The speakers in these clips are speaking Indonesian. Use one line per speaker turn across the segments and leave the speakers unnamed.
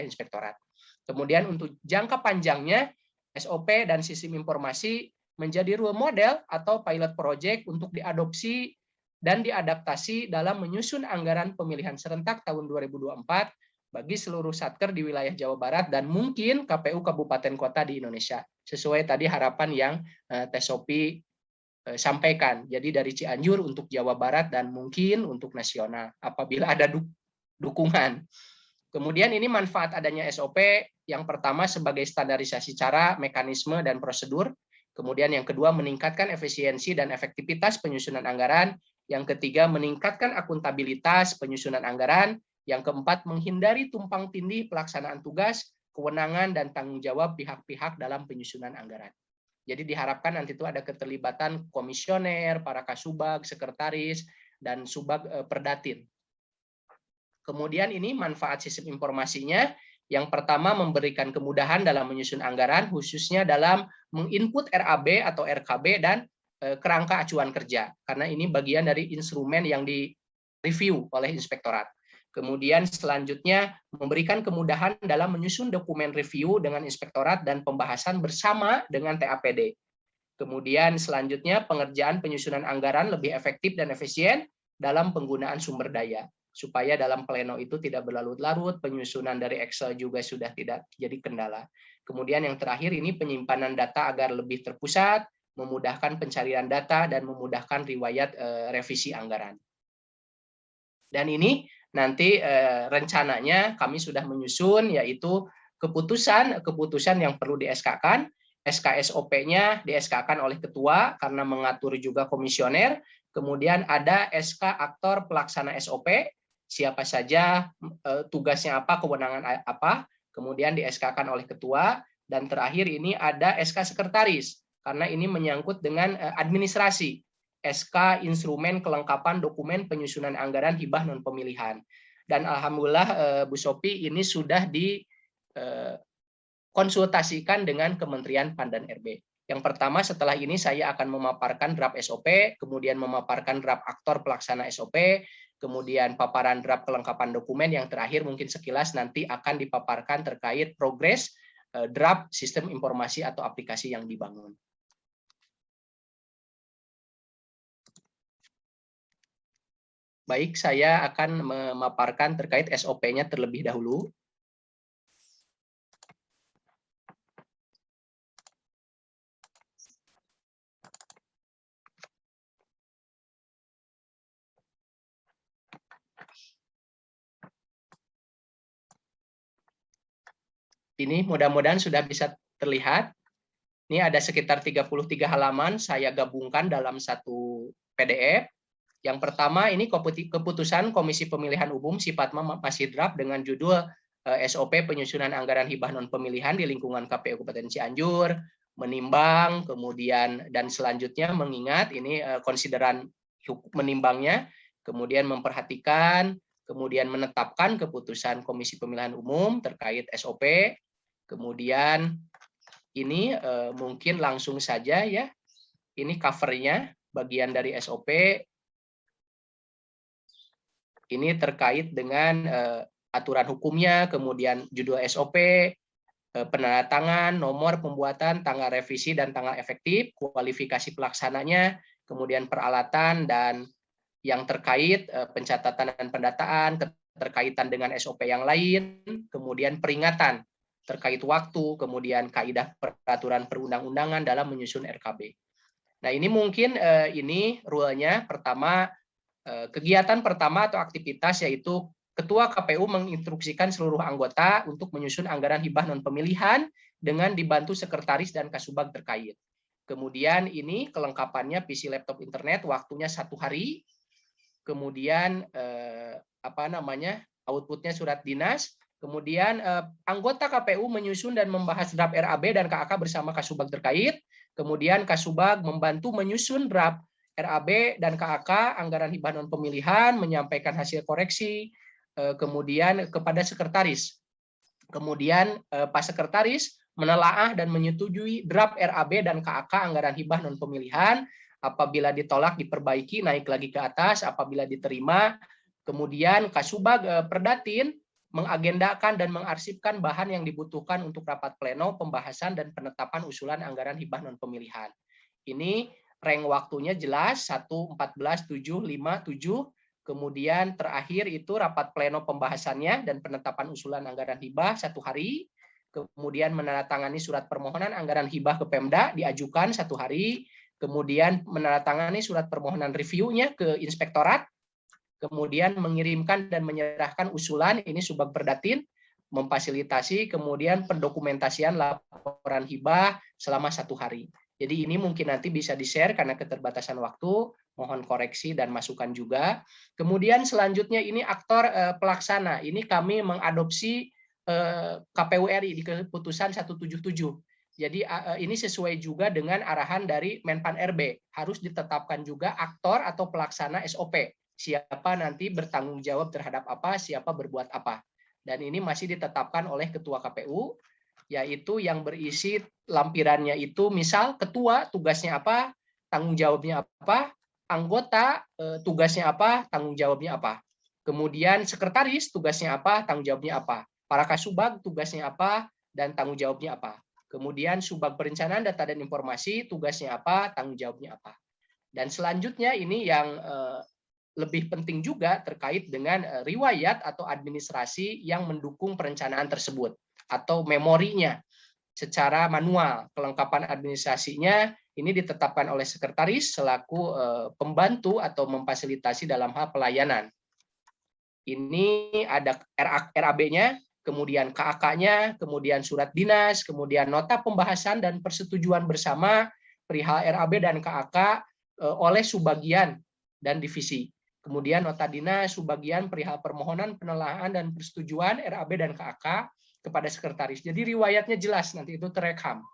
inspektorat. Kemudian untuk jangka panjangnya, SOP dan sistem informasi menjadi role model atau pilot project untuk diadopsi dan diadaptasi dalam menyusun anggaran pemilihan serentak tahun 2024 bagi seluruh satker di wilayah Jawa Barat dan mungkin KPU kabupaten kota di Indonesia. Sesuai tadi harapan yang Tesopi sampaikan. Jadi dari Cianjur untuk Jawa Barat dan mungkin untuk nasional apabila ada dukungan. Kemudian ini manfaat adanya SOP yang pertama sebagai standarisasi cara, mekanisme, dan prosedur. Kemudian yang kedua meningkatkan efisiensi dan efektivitas penyusunan anggaran. Yang ketiga meningkatkan akuntabilitas penyusunan anggaran. Yang keempat menghindari tumpang tindih pelaksanaan tugas, kewenangan, dan tanggung jawab pihak-pihak dalam penyusunan anggaran. Jadi diharapkan nanti itu ada keterlibatan komisioner, para kasubag, sekretaris, dan subag perdatin. Kemudian ini manfaat sistem informasinya, yang pertama memberikan kemudahan dalam menyusun anggaran, khususnya dalam menginput RAB atau RKB dan kerangka acuan kerja, karena ini bagian dari instrumen yang direview oleh inspektorat. Kemudian selanjutnya memberikan kemudahan dalam menyusun dokumen review dengan inspektorat dan pembahasan bersama dengan TAPD. Kemudian selanjutnya pengerjaan penyusunan anggaran lebih efektif dan efisien dalam penggunaan sumber daya, supaya dalam pleno itu tidak berlarut-larut, penyusunan dari Excel juga sudah tidak jadi kendala. Kemudian yang terakhir ini penyimpanan data agar lebih terpusat, memudahkan pencarian data, dan memudahkan riwayat revisi anggaran. Dan ini nanti rencananya kami sudah menyusun, yaitu keputusan yang perlu di SK-kan, SK-SOP-nya di SK-kan oleh ketua karena mengatur juga komisioner, kemudian ada SK aktor pelaksana SOP, siapa saja, tugasnya apa, kewenangan apa, kemudian di SK-kan oleh ketua, dan terakhir ini ada SK sekretaris, karena ini menyangkut dengan administrasi, SK instrumen kelengkapan dokumen penyusunan anggaran hibah non pemilihan. Dan alhamdulillah Bu Sophie ini sudah dikonsultasikan dengan Kementerian PAN dan RB. Yang pertama setelah ini saya akan memaparkan draft SOP, kemudian memaparkan draft aktor pelaksana SOP, kemudian paparan draft kelengkapan dokumen, yang terakhir mungkin sekilas nanti akan dipaparkan terkait progres draft sistem informasi atau aplikasi yang dibangun. Baik, saya akan memaparkan terkait SOP-nya terlebih dahulu. Ini mudah-mudahan sudah bisa terlihat. Ini ada sekitar 33 halaman, saya gabungkan dalam satu PDF. Yang pertama ini keputusan Komisi Pemilihan Umum sifatnya masih draft dengan judul SOP penyusunan anggaran hibah non pemilihan di lingkungan KPU Kabupaten Cianjur, menimbang, kemudian dan selanjutnya mengingat ini konsideran menimbangnya, kemudian memperhatikan, kemudian menetapkan keputusan Komisi Pemilihan Umum terkait SOP, kemudian ini mungkin langsung saja ya, ini covernya bagian dari SOP. Ini terkait dengan aturan hukumnya, kemudian judul SOP, penandatangan, nomor pembuatan, tanggal revisi dan tanggal efektif, kualifikasi pelaksananya, kemudian peralatan dan yang terkait pencatatan dan pendataan, keterkaitan dengan SOP yang lain, kemudian peringatan terkait waktu, kemudian kaidah peraturan perundang-undangan dalam menyusun RKB. Nah ini mungkin ini rule-nya pertama. Kegiatan pertama atau aktivitas yaitu Ketua KPU menginstruksikan seluruh anggota untuk menyusun anggaran hibah non pemilihan dengan dibantu sekretaris dan kasubag terkait. Kemudian ini kelengkapannya PC, laptop, internet, waktunya 1 hari. Kemudian outputnya surat dinas. Kemudian anggota KPU menyusun dan membahas draft RAB dan KAK bersama kasubag terkait. Kemudian kasubag membantu menyusun draft RAB dan KAK anggaran hibah non pemilihan, menyampaikan hasil koreksi, kemudian kepada sekretaris. Kemudian Pak Sekretaris menelaah dan menyetujui draft RAB dan KAK anggaran hibah non pemilihan. Apabila ditolak diperbaiki, naik lagi ke atas. Apabila diterima, kemudian Kasubag Perdatin mengagendakan dan mengarsipkan bahan yang dibutuhkan untuk rapat pleno, pembahasan dan penetapan usulan anggaran hibah non pemilihan. Ini rank waktunya jelas 1, 14, 7, 5, 7. Kemudian terakhir itu rapat pleno pembahasannya dan penetapan usulan anggaran hibah 1 hari. Kemudian menandatangani surat permohonan anggaran hibah ke Pemda diajukan 1 hari. Kemudian menandatangani surat permohonan reviewnya ke inspektorat. Kemudian mengirimkan dan menyerahkan usulan, ini Subag Perdatin, memfasilitasi, kemudian pendokumentasian laporan hibah selama 1 hari. Jadi ini mungkin nanti bisa di-share karena keterbatasan waktu, mohon koreksi dan masukan juga. Kemudian selanjutnya ini aktor pelaksana, ini kami mengadopsi KPU RI di keputusan 177. Jadi ini sesuai juga dengan arahan dari Menpan RB, harus ditetapkan juga aktor atau pelaksana SOP. Siapa nanti bertanggung jawab terhadap apa, siapa berbuat apa. Dan ini masih ditetapkan oleh Ketua KPU, yaitu yang berisi lampirannya itu misal ketua tugasnya apa, tanggung jawabnya apa, anggota tugasnya apa, tanggung jawabnya apa. Kemudian sekretaris tugasnya apa, tanggung jawabnya apa. Para kasubag tugasnya apa, dan tanggung jawabnya apa. Kemudian Subag Perencanaan Data dan Informasi tugasnya apa, tanggung jawabnya apa. Dan selanjutnya ini yang lebih penting juga terkait dengan riwayat atau administrasi yang mendukung perencanaan tersebut atau memorinya secara manual. Kelengkapan administrasinya ini ditetapkan oleh sekretaris selaku pembantu atau memfasilitasi dalam hal pelayanan. Ini ada RAB-nya, kemudian KAK-nya, kemudian surat dinas, kemudian nota pembahasan dan persetujuan bersama perihal RAB dan KAK oleh Subagian dan divisi. Kemudian nota dinas Subagian perihal permohonan penelaahan dan persetujuan RAB dan KAK kepada sekretaris. Jadi riwayatnya jelas, nanti itu terekam.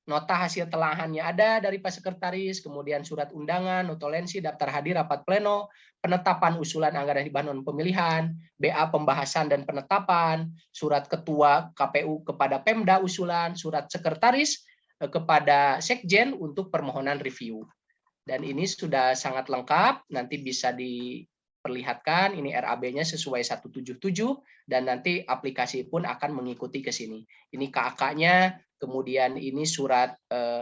Nota hasil telahannya ada dari Pak Sekretaris, kemudian surat undangan, notulensi, daftar hadir rapat pleno, penetapan usulan anggaran hibah non pemilihan, BA pembahasan dan penetapan, surat ketua KPU kepada Pemda usulan, surat sekretaris kepada Sekjen untuk permohonan review. Dan ini sudah sangat lengkap, nanti bisa diperlihatkan, ini RAB-nya sesuai 177, dan nanti aplikasi pun akan mengikuti ke sini. Ini KAK-nya, kemudian ini surat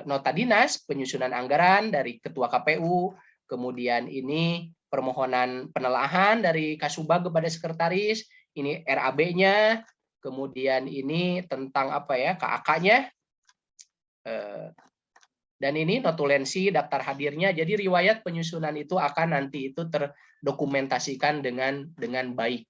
nota dinas, penyusunan anggaran dari Ketua KPU, kemudian ini permohonan penelaahan dari Kasubag kepada Sekretaris, ini RAB-nya, kemudian ini tentang apa ya, KAK-nya, dan ini notulensi daftar hadirnya. Jadi riwayat penyusunan itu akan nanti itu terdokumentasikan dengan baik.